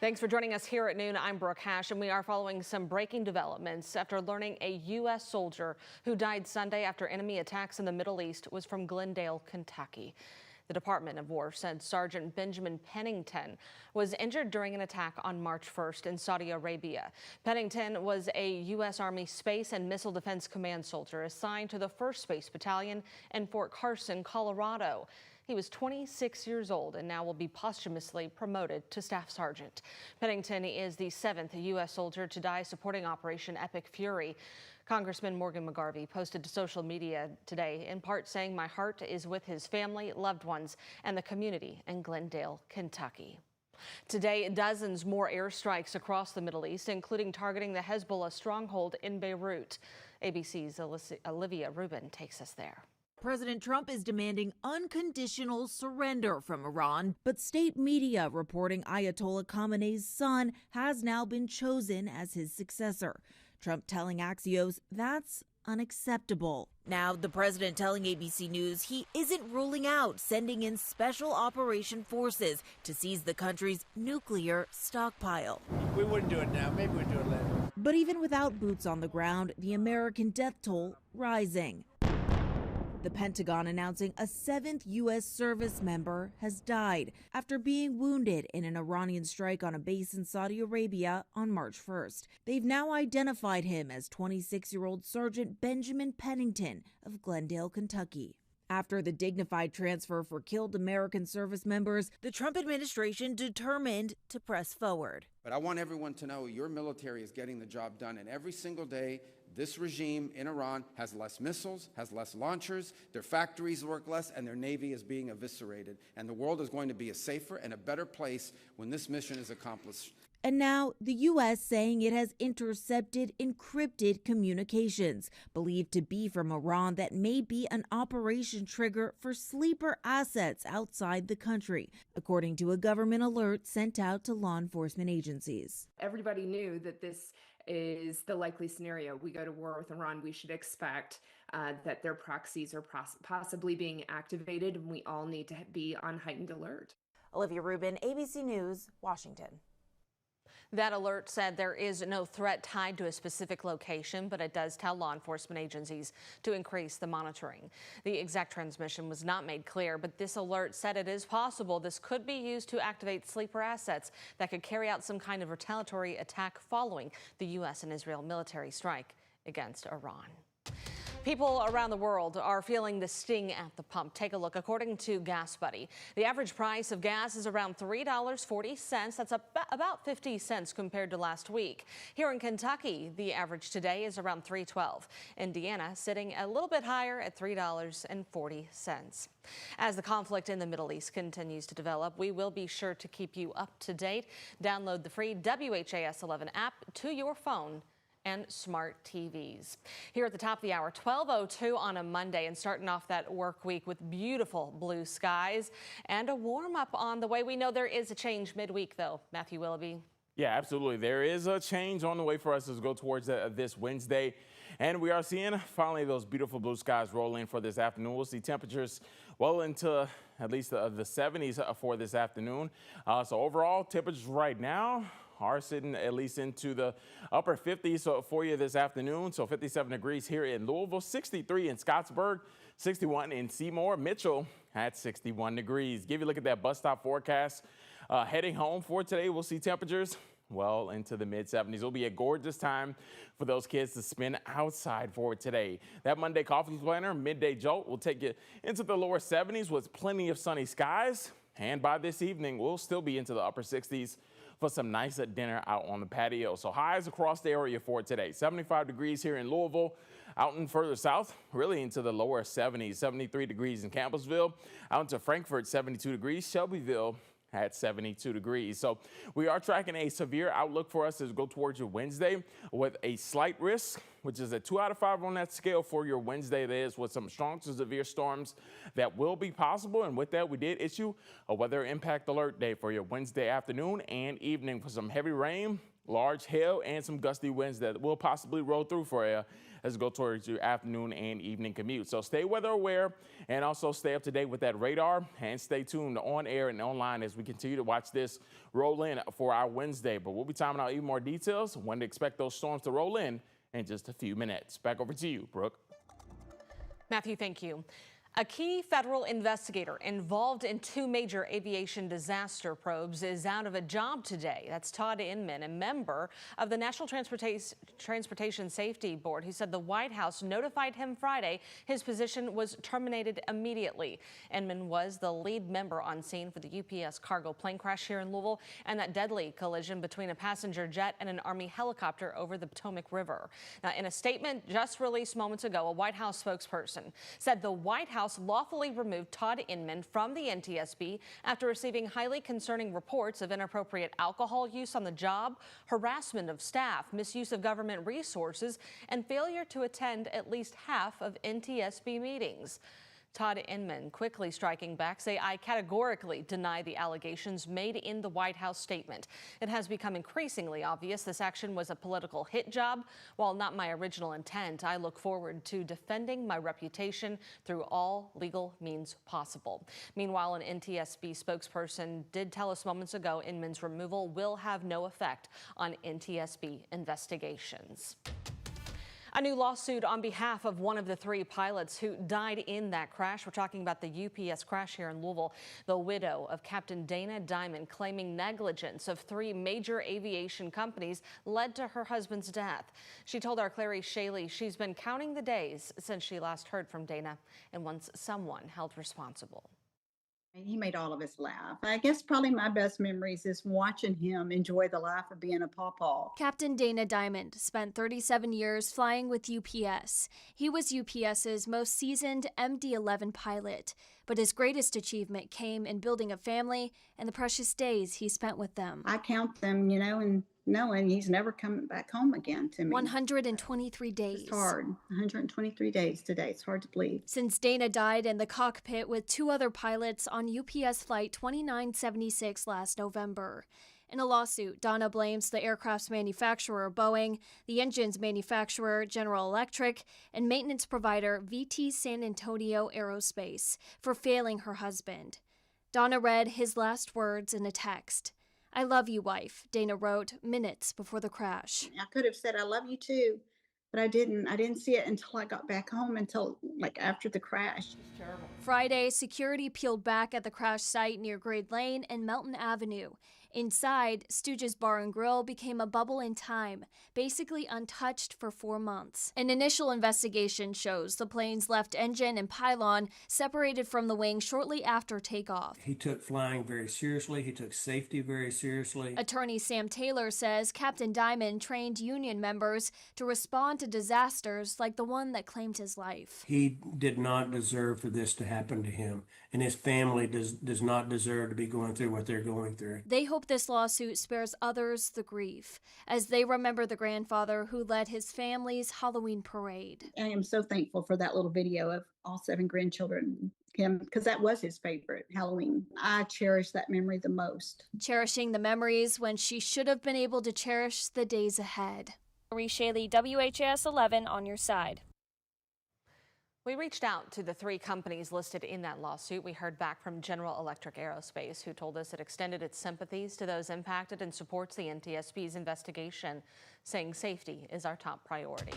Thanks for joining us here at noon. I'm Brooke Hash, and we are following some breaking developments after learning a U.S. soldier who died Sunday after enemy attacks in the Middle East was from Glendale, Kentucky. The Department of War said Sergeant Benjamin Pennington was injured during an attack on March 1st in Saudi Arabia. Pennington was a U.S. Army Space and Missile Defense Command soldier assigned to the 1st Space Battalion in Fort Carson, Colorado. He was 26 years old and now will be posthumously promoted to Staff Sergeant. Pennington is the 7th U.S. soldier to die supporting Operation Epic Fury. Congressman Morgan McGarvey posted to social media today, in part saying, "My heart is with his family, loved ones, and the community in Glendale, Kentucky." Today, dozens more airstrikes across the Middle East, including targeting the Hezbollah stronghold in Beirut. ABC's Olivia Rubin takes us there. President Trump is demanding unconditional surrender from Iran, but state media reporting Ayatollah Khamenei's son has now been chosen as his successor. Trump telling Axios that's unacceptable. Now, the president telling ABC News he isn't ruling out sending in special operation forces to seize the country's nuclear stockpile. We wouldn't do it now. Maybe we'd do it later. But even without boots on the ground, the American death toll rising. The Pentagon announcing a 7th U.S. service member has died after being wounded in an Iranian strike on a base in Saudi Arabia on March 1st. They've now identified him as 26-year-old Sergeant Benjamin Pennington of Glendale, Kentucky. After the dignified transfer for killed American service members, the Trump administration determined to press forward. But I want everyone to know your military is getting the job done, and every single day, this regime in Iran has less missiles, has less launchers, their factories work less, and their navy is being eviscerated. And the world is going to be a safer and a better place when this mission is accomplished. And now the U.S. saying it has intercepted encrypted communications believed to be from Iran that may be an operation trigger for sleeper assets outside the country, according to a government alert sent out to law enforcement agencies. Everybody knew that this is the likely scenario. We go to war with Iran, we should expect that their proxies are possibly being activated, and we all need to be on heightened alert. Olivia Rubin, ABC News, Washington. That alert said there is no threat tied to a specific location, but it does tell law enforcement agencies to increase the monitoring. The exact transmission was not made clear, but this alert said it is possible this could be used to activate sleeper assets that could carry out some kind of retaliatory attack following the U.S. and Israel military strike against Iran. People around the world are feeling the sting at the pump. Take a look. According to Gas Buddy, the average price of gas is around $3.40. That's about 50 cents compared to last week. Here in Kentucky, the average today is around $3.12. Indiana sitting a little bit higher at $3.40. As the conflict in the Middle East continues to develop, we will be sure to keep you up to date. Download the free WHAS11 app to your phone and smart TVs. Here at the top of the hour, 12:02 on a Monday, and starting off that work week with beautiful blue skies and a warm up on the way. We know there is a change midweek, though. Matthew Willoughby. Yeah, absolutely. There is a change on the way for us as we go towards this Wednesday. And we are seeing finally those beautiful blue skies roll in for this afternoon. We'll see temperatures well into at least the 70s for this afternoon. So overall temperatures right now are sitting at least into the upper 50s for you this afternoon. So 57 degrees here in Louisville, 63 in Scottsburg, 61 in Seymour. Mitchell at 61 degrees. Give you a look at that bus stop forecast. Heading home for today, we'll see temperatures well into the mid-70s. It'll be a gorgeous time for those kids to spend outside for today. That Monday coffee planner, midday jolt, will take you into the lower 70s with plenty of sunny skies. And by this evening, we'll still be into the upper 60s for some nice dinner out on the patio. So highs across the area for today. 75 degrees here in Louisville. Out and further south, really into the lower 70s. 73 degrees in Campbellsville. Out into Frankfort, 72 degrees. Shelbyville at 72 degrees. So we are tracking a severe outlook for us as we go towards your Wednesday with a slight risk, which is a 2 out of 5 on that scale for your Wednesday. That is with some strong to severe storms that will be possible. And with that, we did issue a weather impact alert day for your Wednesday afternoon and evening for some heavy rain large hail and some gusty winds that will possibly roll through for you as you go towards your afternoon and evening commute. So stay weather aware and also stay up to date with that radar and stay tuned on air and online as we continue to watch this roll in for our Wednesday. But we'll be timing out even more details when to expect those storms to roll in just a few minutes. Back over to you, Brooke. Matthew, thank you. A key federal investigator involved in 2 major aviation disaster probes is out of a job today. That's Todd Inman, a member of the National Transportation Safety Board, who said the White House notified him Friday his position was terminated immediately. Inman was the lead member on scene for the UPS cargo plane crash here in Louisville and that deadly collision between a passenger jet and an Army helicopter over the Potomac River. Now, in a statement just released moments ago, a White House spokesperson said the White House lawfully removed Todd Inman from the NTSB after receiving highly concerning reports of inappropriate alcohol use on the job, harassment of staff, misuse of government resources, and failure to attend at least half of NTSB meetings. Todd Inman, quickly striking back, say, "I categorically deny the allegations made in the White House statement. It has become increasingly obvious this action was a political hit job. While not my original intent, I look forward to defending my reputation through all legal means possible." Meanwhile, an NTSB spokesperson did tell us moments ago Inman's removal will have no effect on NTSB investigations. A new lawsuit on behalf of one of the 3 pilots who died in that crash. We're talking about the UPS crash here in Louisville. The widow of Captain Dana Diamond claiming negligence of 3 major aviation companies led to her husband's death. She told our Clary Shaley she's been counting the days since she last heard from Dana and wants someone held responsible. He made all of us laugh. I guess probably my best memories is watching him enjoy the life of being a pawpaw. Captain Dana Diamond spent 37 years flying with UPS. He was UPS's most seasoned MD-11 pilot, but his greatest achievement came in building a family and the precious days he spent with them. I count them, and knowing he's never coming back home again to me. 123 days. It's hard. 123 days today. It's hard to believe. Since Dana died in the cockpit with 2 other pilots on UPS Flight 2976 last November. In a lawsuit, Donna blames the aircraft's manufacturer, Boeing, the engine's manufacturer, General Electric, and maintenance provider, VT San Antonio Aerospace, for failing her husband. Donna read his last words in a text. "I love you, wife," Dana wrote minutes before the crash. I could have said, "I love you too," but I didn't. I didn't see it until I got back home, until after the crash. It's terrible. Friday, security peeled back at the crash site near Grade Lane and Melton Avenue. Inside, Stooges Bar and Grill became a bubble in time, basically untouched for 4 months. An initial investigation shows the plane's left engine and pylon separated from the wing shortly after takeoff. He took flying very seriously. He took safety very seriously. Attorney Sam Taylor says Captain Diamond trained union members to respond to disasters like the one that claimed his life. He did not deserve for this to happen to him, and his family does not deserve to be going through what they're going through. They hope this lawsuit spares others the grief as they remember the grandfather who led his family's Halloween parade. I am so thankful for that little video of all 7 grandchildren, him, because that was his favorite Halloween. I cherish that memory the most. Cherishing the memories when she should have been able to cherish the days ahead. Marie Shaley, WHAS11 on your side. We reached out to the 3 companies listed in that lawsuit. We heard back from General Electric Aerospace, who told us it extended its sympathies to those impacted and supports the NTSB's investigation, saying safety is our top priority.